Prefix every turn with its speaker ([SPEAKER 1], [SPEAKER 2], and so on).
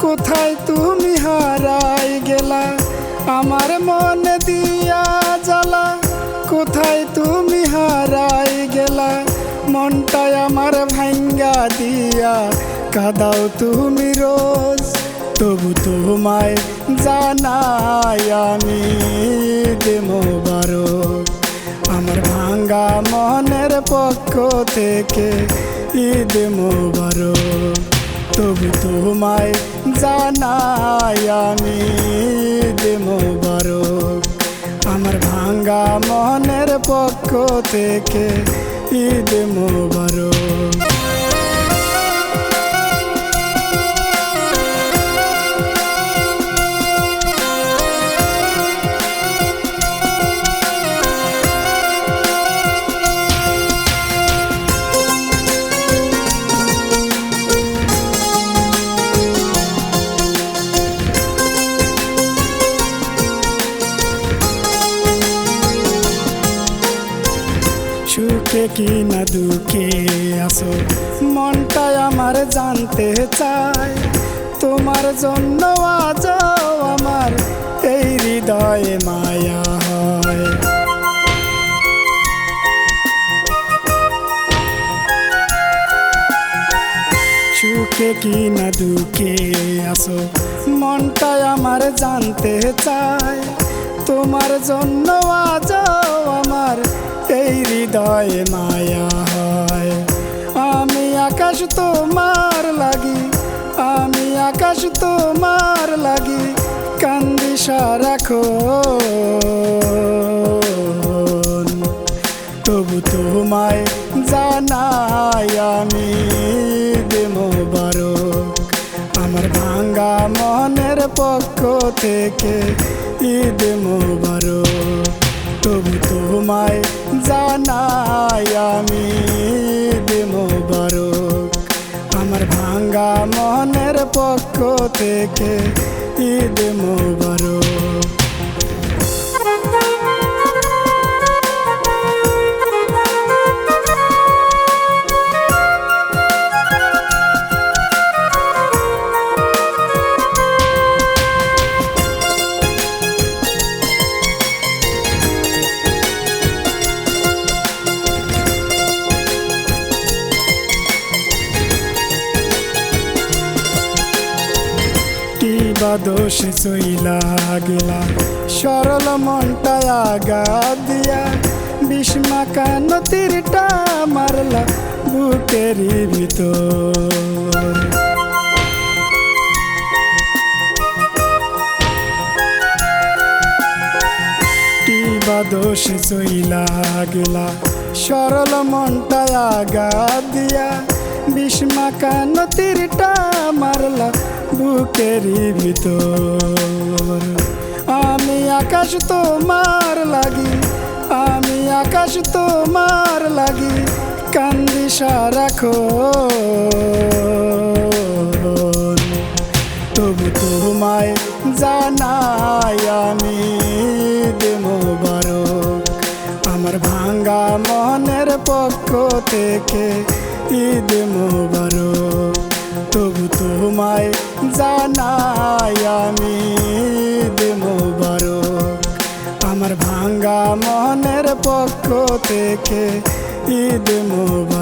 [SPEAKER 1] কোথায় তুমি হারাই গেলা, আমার মনে দিয়া জ্বালা। কোথায় তুমি হারাই গেলা, মনটাই আমার ভাঙ্গা দিয়া কাঁদাও তুমি রোজ। তবু তোমায় জানাই আমি ঈদ মোবারক, আমার ভাঙ্গা মনের পক্ষ থেকে ঈদ মোবারক। তবু তোমায় জানাই আমি ঈদ মোবারক, আমার ভাঙ্গা মনের পক্ষ থেকে ঈদ মোবারক। সুখে কি না দুঃখে আসো, মনটাই আমার জানতে চায়। তোমার জন্য আজও আমার এই হৃদয়ে মায়া হয়। সুখে কি না দুঃখে আসো, মনটাই আমার জানতে চায়। তোমার জন্য আজও আমার এই হৃদয়ে মায়া হয়। আমি আকাশ তোমার লাগি, আমি আকাশ তোমার লাগি কান্দি সারাক্ষণ। তবু তোমায় জানাই আমি ঈদ মোবারক, আমার ভাঙ্গা মনের পক্ষ থেকে ঈদ মোবারক। তবু তোমায় জানাই আমি ঈদ মোবারক, আমার ভাঙ্গা মনের পক্ষ থেকে ঈদ মোবারক। দোষে চইলা গেলা সরল মনটা আঘাত দিয়া, বিস্মাকা নতিরটা মারলা বুকেরই ভিতর। কিবা দোষে চইলা গেলা সরল মনটা আঘাত দিয়া, বিস্মাকা নতিরটা মারলা বুকেরই ভিতর। আমি আকাশ তোমার লাগি, আমি আকাশ তোমার লাগি কান্দি সারাক্ষণ। তবু তোমায় জানাই আমি ঈদ মোবারক, আমার ভাঙ্গা মনের পক্ষ থেকে ঈদ মোবারক। তবু তোমায় জানাই আমি ঈদ মোবারক, আমার ভাঙ্গা মনের পক্ষ থেকে ঈদ মোবারক।